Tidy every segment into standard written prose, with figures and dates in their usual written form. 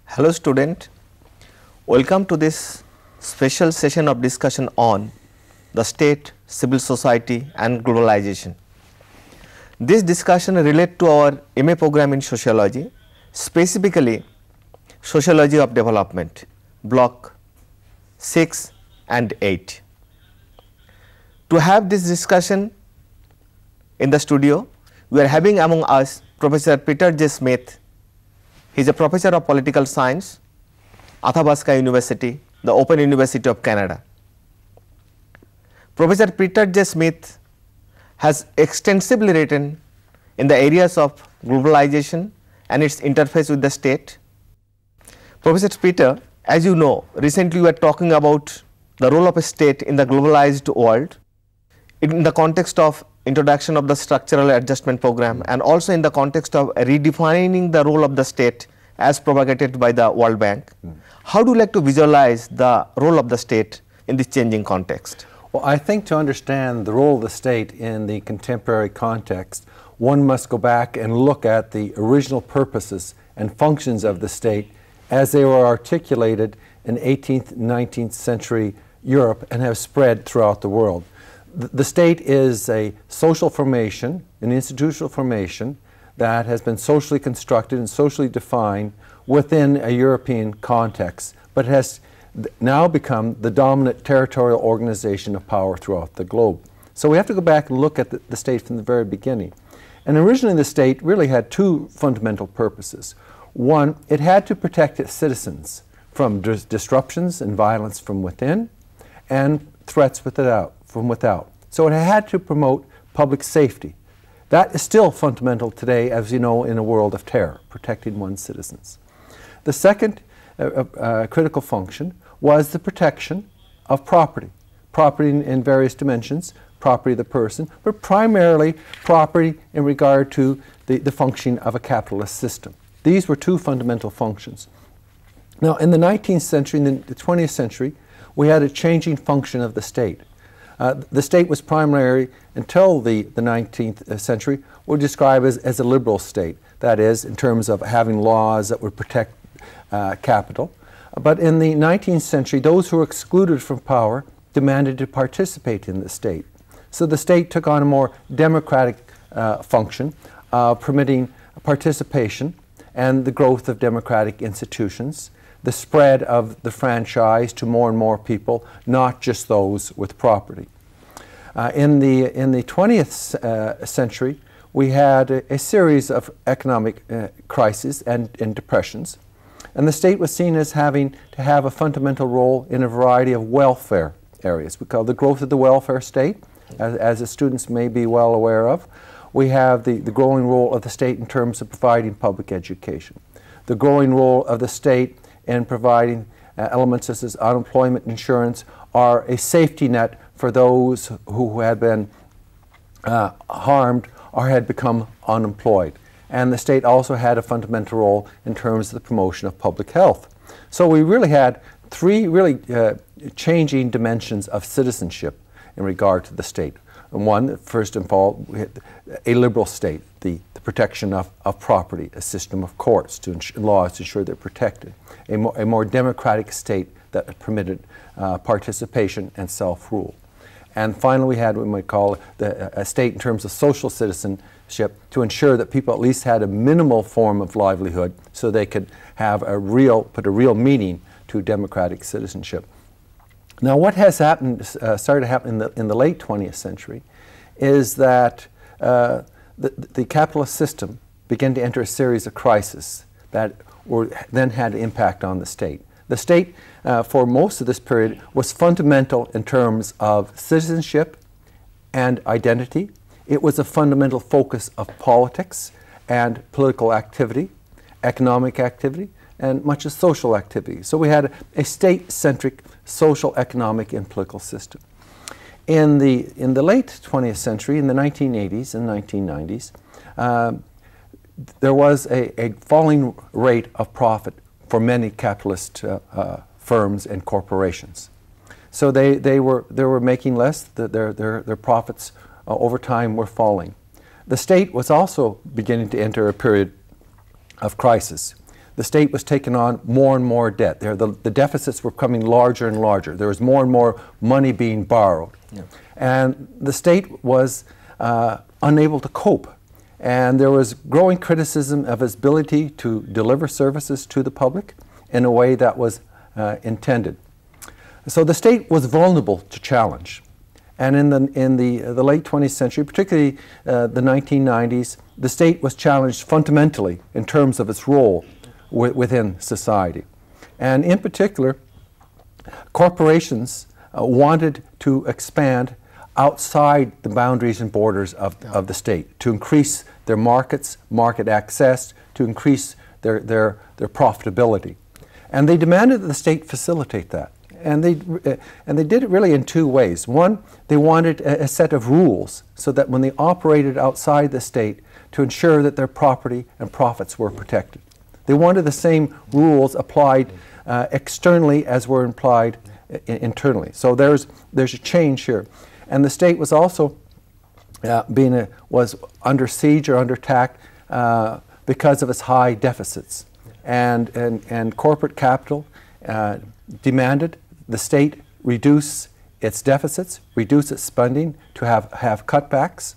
Hello student, welcome to this special session of discussion on the state, civil society and globalization. This discussion relates to our MA program in sociology, specifically sociology of development, block 6 and 8. To have this discussion in the studio, we are having among us Professor Peter J. Smith. He is a professor of political science, Athabasca University, the Open University of Canada. Professor Peter J. Smith has extensively written in the areas of globalization and its interface with the state. Professor Peter, as you know, recently we are talking about the role of a state in the globalized world in the context of introduction of the structural adjustment program and also in the context of redefining the role of the state as propagated by the World Bank. How do you like to visualize the role of the state in this changing context? Well, I think to understand the role of the state in the contemporary context, one must go back and look at the original purposes and functions of the state as they were articulated in 18th, 19th century Europe and have spread throughout the world. The state is a social formation, an institutional formation that has been socially constructed and socially defined within a European context, but has now become the dominant territorial organization of power throughout the globe. So we have to go back and look at the state from the very beginning. And originally the state really had two fundamental purposes. One, it had to protect its citizens from disruptions and violence from within and threats from without. So it had to promote public safety. That is still fundamental today, as you know, in a world of terror, protecting one's citizens. The second critical function was the protection of property. Property in various dimensions, property of the person, but primarily property in regard to the functioning of a capitalist system. These were two fundamental functions. Now, in the 19th century and the 20th century, we had a changing function of the state. The state was primarily, until the 19th century, would describe as a liberal state. That is, in terms of having laws that would protect capital. But in the 19th century, those who were excluded from power demanded to participate in the state. So the state took on a more democratic function, permitting participation and the growth of democratic institutions, the spread of the franchise to more and more people, not just those with property. In the 20th century, we had a series of economic crises and depressions, and the state was seen as having to have a fundamental role in a variety of welfare areas. We call the growth of the welfare state, as the students may be well aware of. We have the growing role of the state in terms of providing public education, the growing role of the state in providing elements such as unemployment insurance are a safety net for those who had been harmed or had become unemployed. And the state also had a fundamental role in terms of the promotion of public health. So we really had three really changing dimensions of citizenship in regard to the state. And one, first of all, we had a liberal state, the protection of property, a system of courts, laws to ensure they're protected, a more democratic state that permitted participation and self-rule. And finally, we had what we might call a state in terms of social citizenship to ensure that people at least had a minimal form of livelihood so they could have put a real meaning to democratic citizenship. Now, what has happened, started happening in the late 20th century is that the capitalist system began to enter a series of crises that then had an impact on the state. The state, for most of this period, was fundamental in terms of citizenship and identity. It was a fundamental focus of politics and political activity, economic activity, and much of social activity. So we had a state-centric social, economic, and political system. In the late 20th century, in the 1980s and 1990s, there was a falling rate of profit for many capitalist firms and corporations. So they were making less. Their profits over time were falling. The state was also beginning to enter a period of crisis. the state was taking on more and more debt. The deficits were becoming larger and larger. There was more and more money being borrowed. Yeah. And the state was unable to cope. And there was growing criticism of its ability to deliver services to the public in a way that was intended. So the state was vulnerable to challenge. And in the late 20th century, particularly the 1990s, the state was challenged fundamentally in terms of its role within society. And in particular, corporations wanted to expand outside the boundaries and borders of the state, to increase their market access, to increase their profitability. And they demanded that the state facilitate that. And they did it really in two ways. One, they wanted a set of rules so that when they operated outside the state, to ensure that their property and profits were protected. They wanted the same rules applied externally as were applied internally. So there's a change here. And the state was also was under siege or under attack because of its high deficits. And corporate capital demanded the state reduce its deficits, reduce its spending, to have cutbacks.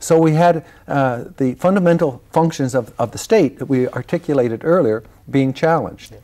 So we had the fundamental functions of the state that we articulated earlier being challenged.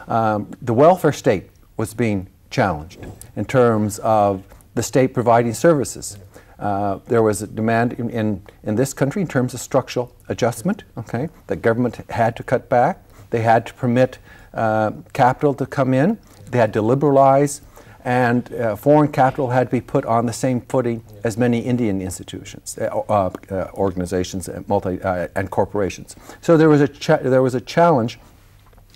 The welfare state was being challenged in terms of the state providing services. There was a demand in this country in terms of structural adjustment. Okay, the government had to cut back. They had to permit capital to come in. They had to liberalize, and foreign capital had to be put on the same footing as many Indian institutions, organizations, and corporations. So there was a challenge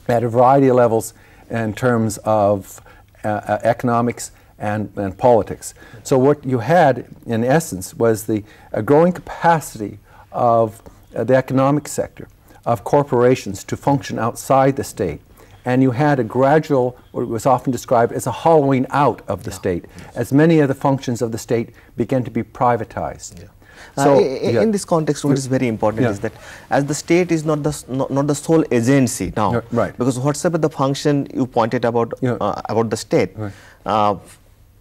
at a variety of levels in terms of economics and politics. So what you had, in essence, was a growing capacity of the economic sector, of corporations to function outside the state. And you had a gradual, what was often described as a hollowing out of the state, as many of the functions of the state began to be privatized. Yeah. So, in this context, what is very important is that as the state is not the sole agency now, right. Because whatsoever the function you pointed about the state, right.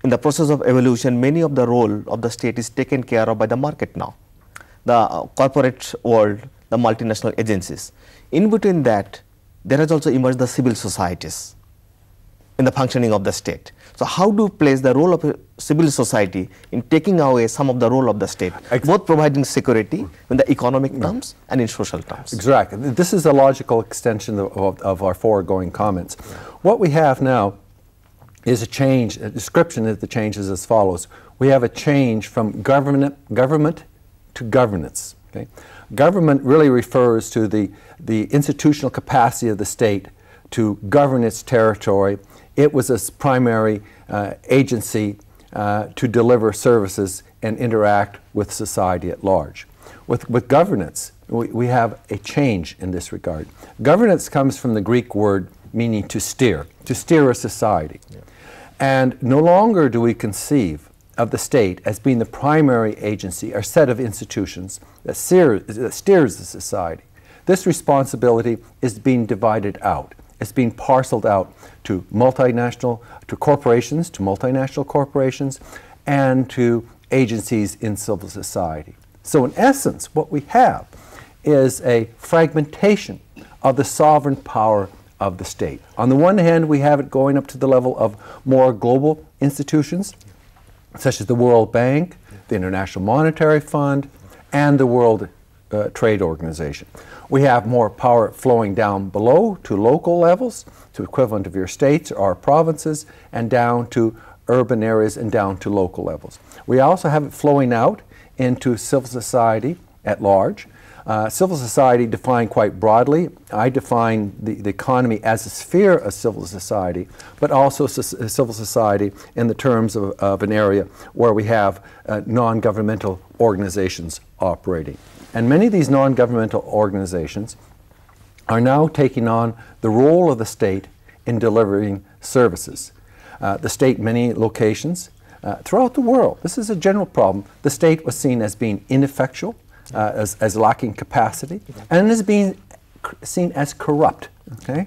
In the process of evolution, many of the role of the state is taken care of by the market now, the corporate world, the multinational agencies. In between that, there has also emerged the civil societies in the functioning of the state. So how do you place the role of a civil society in taking away some of the role of the state, both providing security in the economic terms and in social terms? Exactly. This is a logical extension of our foregoing comments. What we have now is a change. A description of the change is as follows. We have a change from government to governance. Okay? Government really refers to the institutional capacity of the state to govern its territory. It was a primary agency to deliver services and interact with society at large. With governance, we have a change in this regard. Governance comes from the Greek word meaning to steer a society. Yeah. And no longer do we conceive of the state as being the primary agency or set of institutions that steers the society. This responsibility is being divided out. It's being parceled out to multinational corporations, and to agencies in civil society. So in essence, what we have is a fragmentation of the sovereign power of the state. On the one hand, we have it going up to the level of more global institutions, such as the World Bank, the International Monetary Fund, and the World Trade Organization. We have more power flowing down below to local levels, to equivalent of your states or provinces, and down to urban areas and down to local levels. We also have it flowing out into civil society at large. Civil society defined quite broadly. I define the economy as a sphere of civil society, but also civil society in the terms of an area where we have non-governmental organizations operating. And many of these non-governmental organizations are now taking on the role of the state in delivering services. The state, many locations throughout the world, this is a general problem, the state was seen as being ineffectual, as lacking capacity, and as being seen as corrupt. Okay?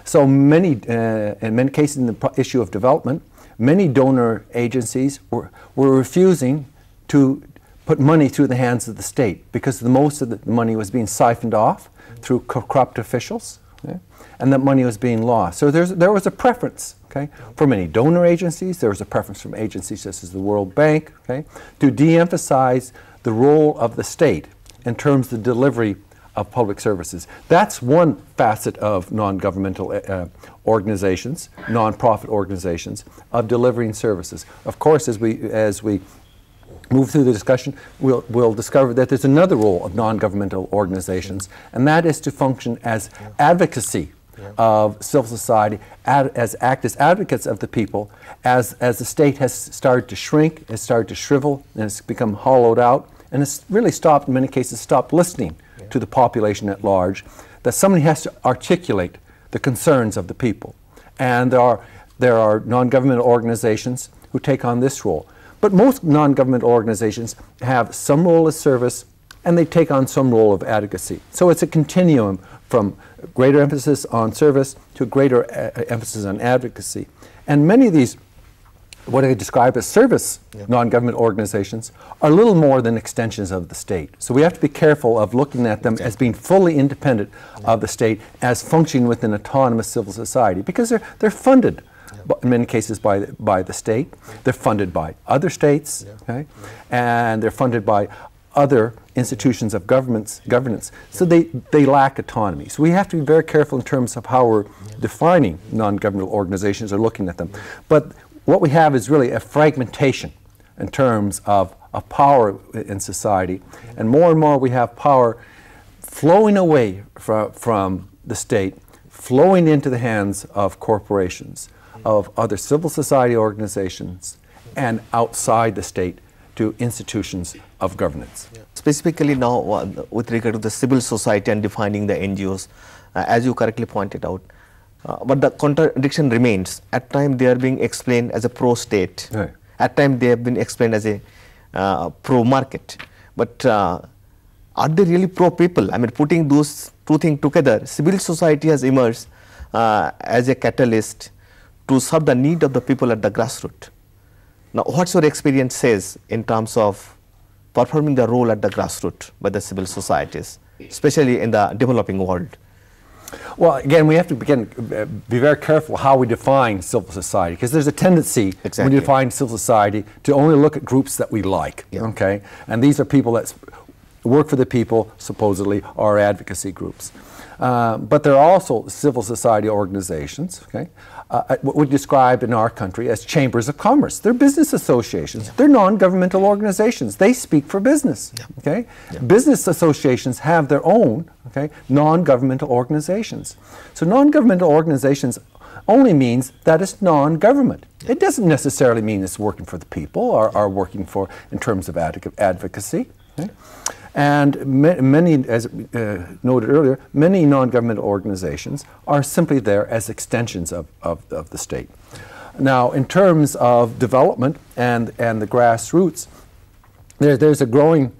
So many, in many cases in the issue of development, many donor agencies were refusing to put money through the hands of the state because most of the money was being siphoned off through corrupt officials, okay? And that money was being lost. So there was a preference, okay, for many donor agencies. There was a preference from agencies such as the World Bank, okay, to de-emphasize the role of the state in terms of delivery of public services. That's one facet of non-governmental organizations, non-profit organizations, of delivering services. Of course, as we move through the discussion, we'll discover that there's another role of non-governmental organizations, and that is to function as advocacy of civil society, act as advocates of the people, as the state has started to shrink, has started to shrivel, and it's become hollowed out, and it's really stopped, in many cases, stopped listening to the population at large, that somebody has to articulate the concerns of the people. And there are non-governmental organizations who take on this role. But most non-governmental organizations have some role as service, and they take on some role of advocacy. So it's a continuum from greater emphasis on service to greater emphasis on advocacy. And many of these, what I describe as service non-government organizations, are little more than extensions of the state. So we have to be careful of looking at them as being fully independent of the state, as functioning with an autonomous civil society, because they're funded in many cases by the state. They're funded by other states, okay? And they're funded by other institutions of governance. So they lack autonomy. So we have to be very careful in terms of how we're defining non-governmental organizations or looking at them. But what we have is really a fragmentation in terms of power in society, and more we have power flowing away from the state, flowing into the hands of corporations, of other civil society organizations, and outside the state to institutions of governance. Specifically now with regard to the civil society and defining the NGOs, as you correctly pointed out, but the contradiction remains. At times they are being explained as a pro-state, right. At times they have been explained as a pro-market, but are they really pro-people? I mean, putting those two things together, civil society has emerged as a catalyst to serve the need of the people at the grassroots. Now, what's your experience says in terms of performing the role at the grassroots by the civil societies, especially in the developing world? Well, again, we have to be very careful how we define civil society, because there's a tendency when you define civil society to only look at groups that we like, okay? And these are people that work for the people, supposedly, or advocacy groups. But there are also civil society organizations, okay? What we describe in our country as chambers of commerce. They're business associations. They're non-governmental organizations. They speak for business. Okay? Business associations have their own, okay, non-governmental organizations. So non-governmental organizations only means that it's non-government. It doesn't necessarily mean it's working for the people or working for in terms of advocacy. Okay? And many, as noted earlier, many non-governmental organizations are simply there as extensions of the state. Now, in terms of development and the grassroots, there's a growing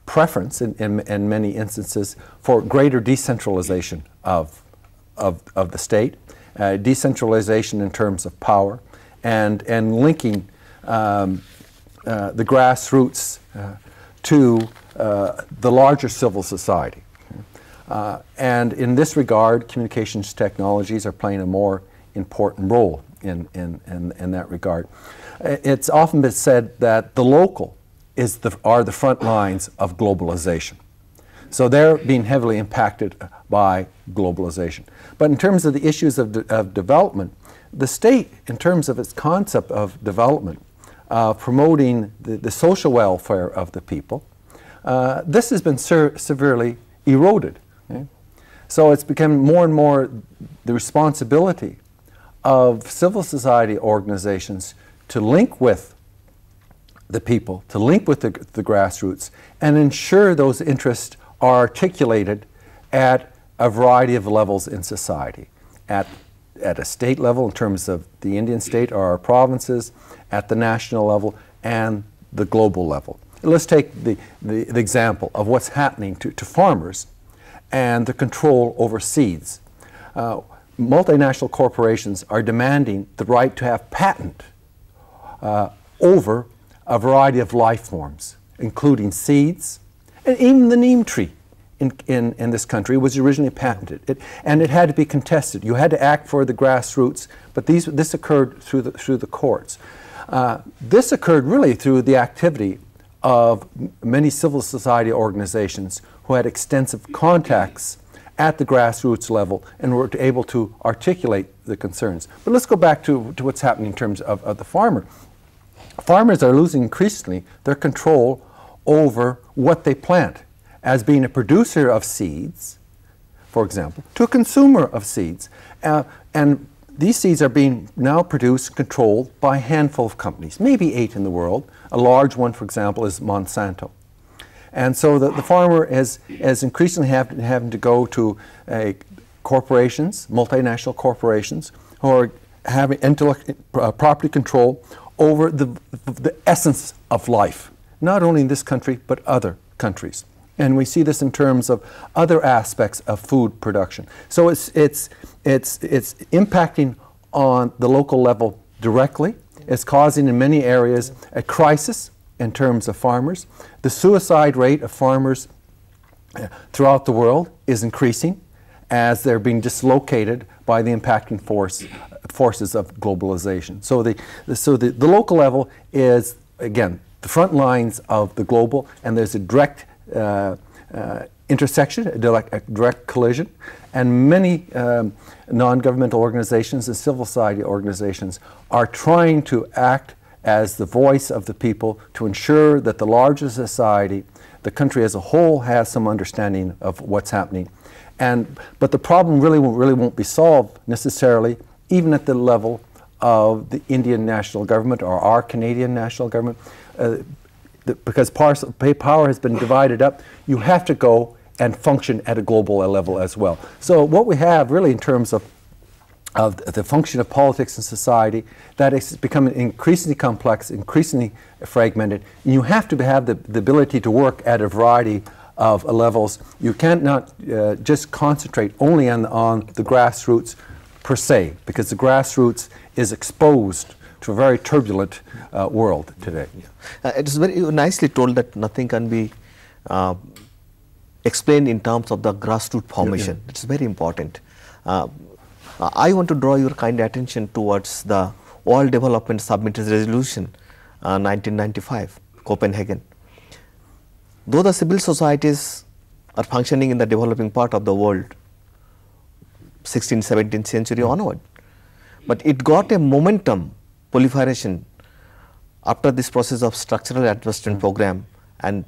preference in many instances for greater decentralization of the state, decentralization in terms of power, and linking the grassroots to the larger civil society. And in this regard, communications technologies are playing a more important role in that regard. It's often been said that the local are the front lines of globalization. So they're being heavily impacted by globalization. But in terms of the issues of development, the state, in terms of its concept of development, promoting the social welfare of the people, this has been severely eroded. Okay? So it's become more and more the responsibility of civil society organizations to link with the people, to link with the grassroots, and ensure those interests are articulated at a variety of levels in society. At a state level, in terms of the Indian state or our provinces, at the national level, and the global level. Let's take the example of what's happening to farmers and the control over seeds. Multinational corporations are demanding the right to have patent over a variety of life forms, including seeds, and even the neem tree in this country was originally patented, and it had to be contested. You had to act for the grassroots, but this occurred through the courts. This occurred really through the activity of many civil society organizations who had extensive contacts at the grassroots level and were able to articulate the concerns. But let's go back to what's happening in terms of the farmer. Farmers are losing increasingly their control over what they plant, as being a producer of seeds, for example, to a consumer of seeds. And these seeds are being now produced and controlled by a handful of companies, maybe 8 in the world. A large one, for example, is Monsanto. And so the farmer is increasingly having to go to corporations, multinational corporations, who are having property control over the essence of life, not only in this country, but other countries. And we see this in terms of other aspects of food production. So it's impacting on the local level directly. It's causing in many areas a crisis in terms of farmers. The suicide rate of farmers throughout the world is increasing as they're being dislocated by the impacting forces of globalization. So the local level is, again, the front lines of the global, and there's a direct intersection, a direct collision, and many non-governmental organizations and civil society organizations are trying to act as the voice of the people to ensure that the larger society, the country as a whole, has some understanding of what's happening. But the problem really won't be solved necessarily, even at the level of the Indian national government or our Canadian national government. Because power has been divided up, you have to go and function at a global level as well. So what we have really in terms of the function of politics and society, that is becoming increasingly complex, increasingly fragmented. And you have to have the ability to work at a variety of levels. You can't not just concentrate only on the grassroots per se, because the grassroots is exposed to a very turbulent world today. It is very nicely told that nothing can be explained in terms of the grassroots formation. It's very important. I want to draw your kind attention towards the World Development Summit Resolution 1995, Copenhagen. Though the civil societies are functioning in the developing part of the world, 16th, 17th century onward, but it got a momentum proliferation after this process of structural adjustment program and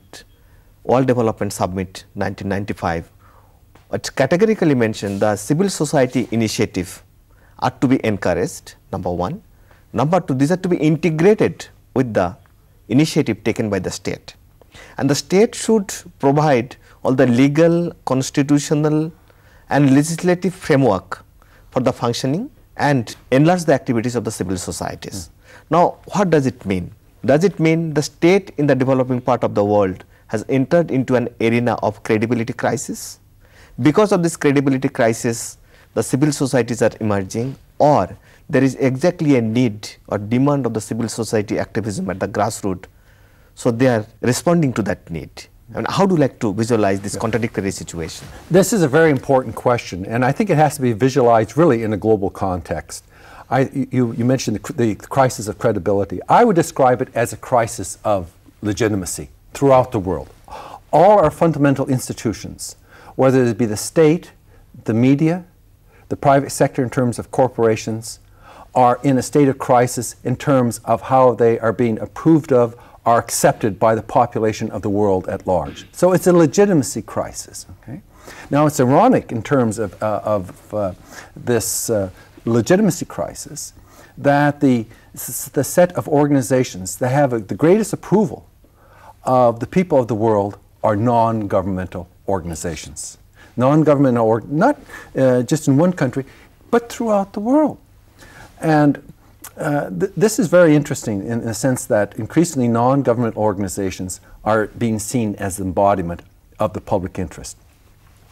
World Development Summit 1995. It categorically mentioned the civil society initiative are to be encouraged, number one. Number two, these are to be integrated with the initiative taken by the state. And the state should provide all the legal, constitutional and legislative framework for the functioning and enlarge the activities of the civil societies. Now, what does it mean? Does it mean the state in the developing part of the world has entered into an arena of credibility crisis? Because of this credibility crisis, the civil societies are emerging, or there is exactly a need or demand of the civil society activism at the grassroots, so they are responding to that need. And how do you like to visualize this contradictory situation? This is a very important question, and I think it has to be visualized really in a global context. You mentioned the crisis of credibility. I would describe it as a crisis of legitimacy throughout the world. All our fundamental institutions, whether it be the state, the media, the private sector in terms of corporations, are in a state of crisis in terms of how they are being approved of, are accepted by the population of the world at large. So it's a legitimacy crisis. Okay? Now it's ironic in terms of this legitimacy crisis that the set of organizations that have the greatest approval of the people of the world are non-governmental organizations. Non-governmental, not just in one country, but throughout the world. And this is very interesting in the sense that increasingly non-government organizations are being seen as the embodiment of the public interest.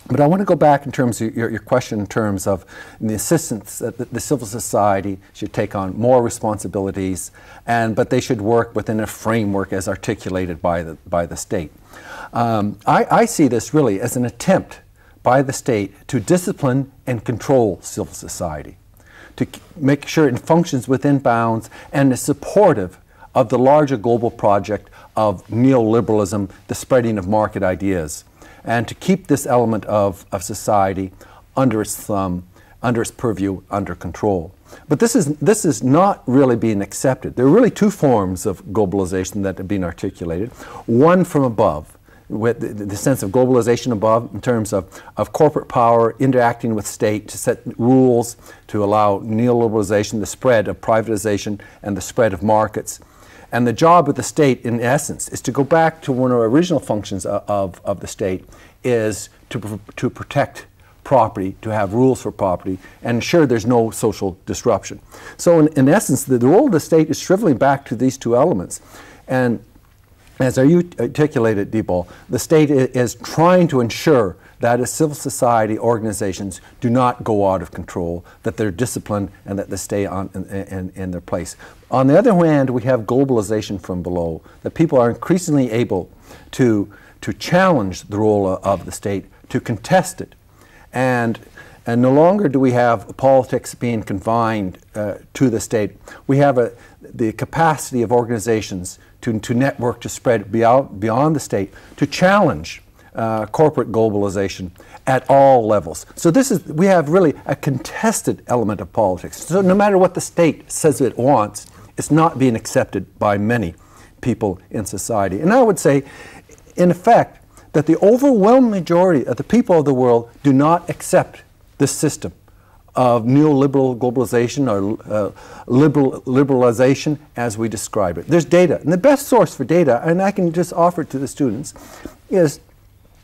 But I want to go back in terms of your question in terms of the assistance that the civil society should take on more responsibilities, but they should work within a framework as articulated by the state. I see this really as an attempt by the state to discipline and control civil society, to make sure it functions within bounds and is supportive of the larger global project of neoliberalism, the spreading of market ideas, and to keep this element of society under its thumb, under its purview, under control. But this is not really being accepted. There are really two forms of globalization that have been articulated. One from above, with the sense of globalization above in terms of corporate power interacting with state to set rules, to allow neoliberalization, the spread of privatization, and the spread of markets. And the job of the state, in essence, is to go back to one of the original functions of the state, is to protect property, to have rules for property, and ensure there's no social disruption. So in essence, the role of the state is shriveling back to these two elements. And as you articulated, Deepal, the state is trying to ensure that its civil society organizations do not go out of control, that they're disciplined, and that they stay in their place. On the other hand, we have globalization from below, that people are increasingly able to challenge the role of the state, to contest it. And no longer do we have politics being confined to the state. We have the capacity of organizations to network, to spread beyond the state, to challenge corporate globalization at all levels. So we have really a contested element of politics. So no matter what the state says it wants, it's not being accepted by many people in society. And I would say, in effect, that the overwhelming majority of the people of the world do not accept this system of neoliberal globalization or liberalization as we describe it. There's data, and the best source for data, and I can just offer it to the students, is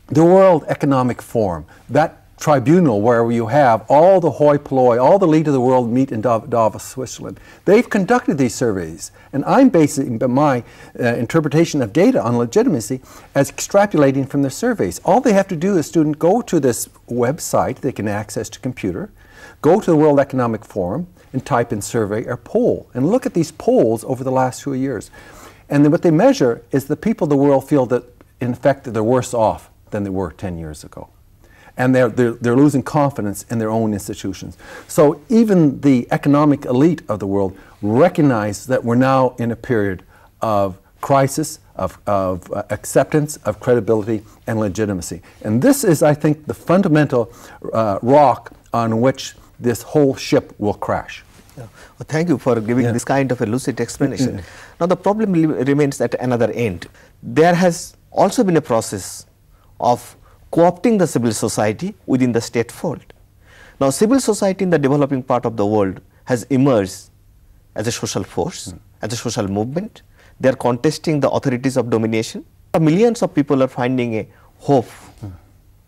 the World Economic Forum, that tribunal where you have all the hoi polloi, all the elite of the world meet in Davos, Switzerland. They've conducted these surveys, and I'm basing my interpretation of data on legitimacy as extrapolating from their surveys. All they have to do is student go to this website they can access to computer, go to the World Economic Forum and type in survey or poll, and look at these polls over the last 2 years. And then what they measure is the people of the world feel that, in fact, that they're worse off than they were 10 years ago. And they're losing confidence in their own institutions. So even the economic elite of the world recognize that we're now in a period of crisis, of acceptance, of credibility, and legitimacy. And this is, I think, the fundamental rock on which this whole ship will crash. Yeah. Well, thank you for giving this kind of a lucid explanation. Now the problem remains at another end. There has also been a process of co-opting the civil society within the state fold. Now civil society in the developing part of the world has emerged as a social force, as a social movement. They are contesting the authorities of domination. Millions of people are finding a hope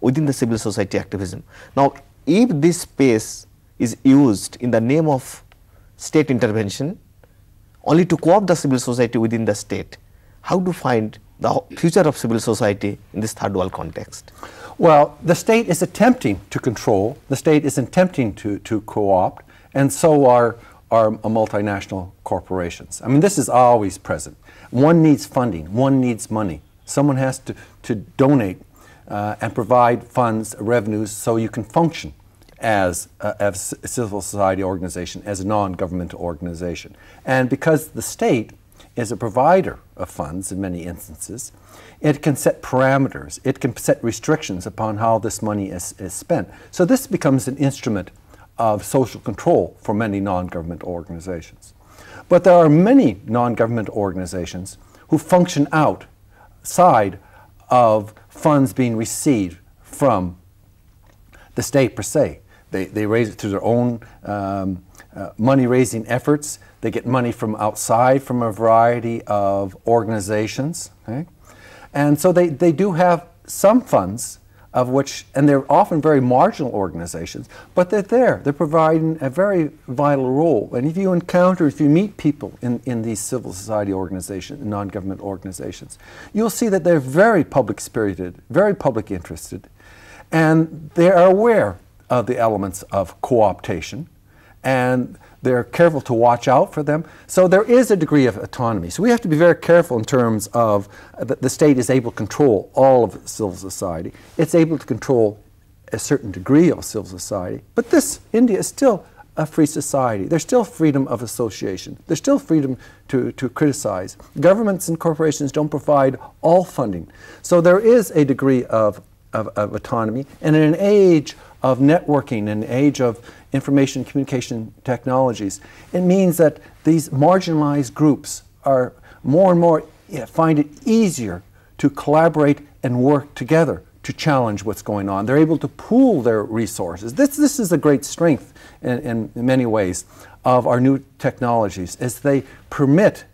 within the civil society activism. Now if this space is used in the name of state intervention only to co-opt the civil society within the state, how to find the future of civil society in this third world context? Well, the state is attempting to control, the state is attempting to co-opt, and so are multinational corporations. I mean, this is always present. One needs funding, one needs money. Someone has to donate and provide funds, revenues, so you can function as a civil society organization, as a non-governmental organization. And because the state is a provider of funds in many instances, it can set parameters, it can set restrictions upon how this money is spent. So this becomes an instrument of social control for many non-government organizations. But there are many non-government organizations who function outside of funds being received from the state per se. They raise it through their own money-raising efforts. They get money from outside from a variety of organizations. Okay? And so they do have some funds of which, and they're often very marginal organizations, but they're there. They're providing a very vital role. And if you meet people in these civil society organizations, non-government organizations, you'll see that they're very public-spirited, very public-interested, And they are aware of the elements of co-optation, and they're careful to watch out for them. So there is a degree of autonomy. So we have to be very careful in terms of the state is able to control all of civil society. It's able to control a certain degree of civil society. But India is still a free society. There's still freedom of association. There's still freedom to criticize. Governments and corporations don't provide all funding. So there is a degree of autonomy. And in an age of networking, an age of information and communication technologies, it means that these marginalized groups are more and more find it easier to collaborate and work together to challenge what's going on. They're able to pool their resources. This is a great strength in many ways of our new technologies, as they permit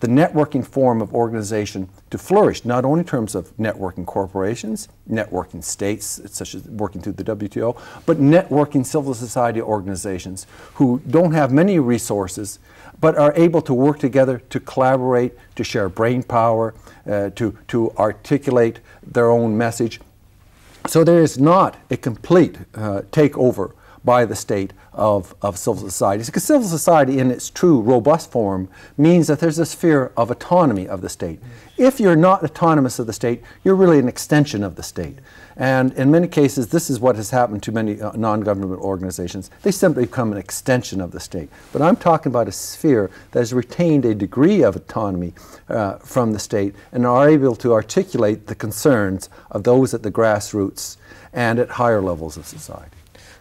the networking form of organization to flourish, not only in terms of networking corporations, networking states, such as working through the WTO, but networking civil society organizations who don't have many resources, but are able to work together to collaborate, to share brain power, to articulate their own message. So there is not a complete takeover by the state of civil societies, because civil society in its true robust form means that there's a sphere of autonomy of the state. If you're not autonomous of the state, you're really an extension of the state. And in many cases, this is what has happened to many non-government organizations. They simply become an extension of the state. But I'm talking about a sphere that has retained a degree of autonomy from the state and are able to articulate the concerns of those at the grassroots and at higher levels of society.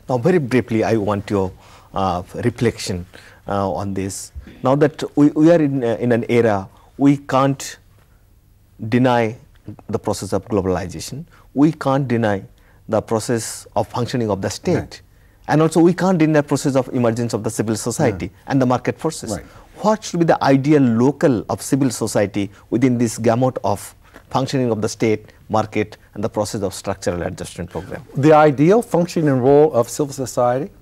Now, very briefly, I want your reflection on this. Now that we are in an era, we can't deny the process of globalization. We can't deny the process of functioning of the state. Right. And also we can't deny the process of emergence of the civil society and the market forces. Right. What should be the ideal local of civil society within this gamut of functioning of the state, market, and the process of structural adjustment program? The ideal function and role of civil society?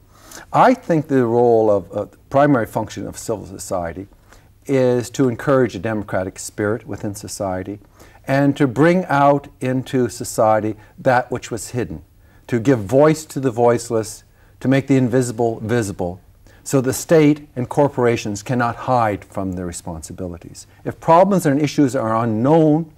I think the role of primary function of civil society is to encourage a democratic spirit within society and to bring out into society that which was hidden, to give voice to the voiceless, to make the invisible visible, so the state and corporations cannot hide from their responsibilities. If problems and issues are unknown,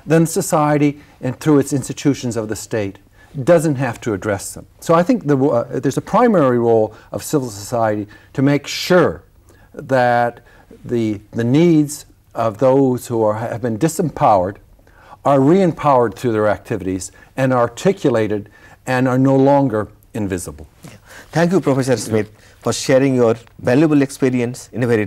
then society, and through its institutions of the state, doesn't have to address them. So I think there's a primary role of civil society to make sure that the needs of those who have been disempowered are re-empowered through their activities and articulated and are no longer invisible. Thank you, Professor Smith, for sharing your valuable experience in a very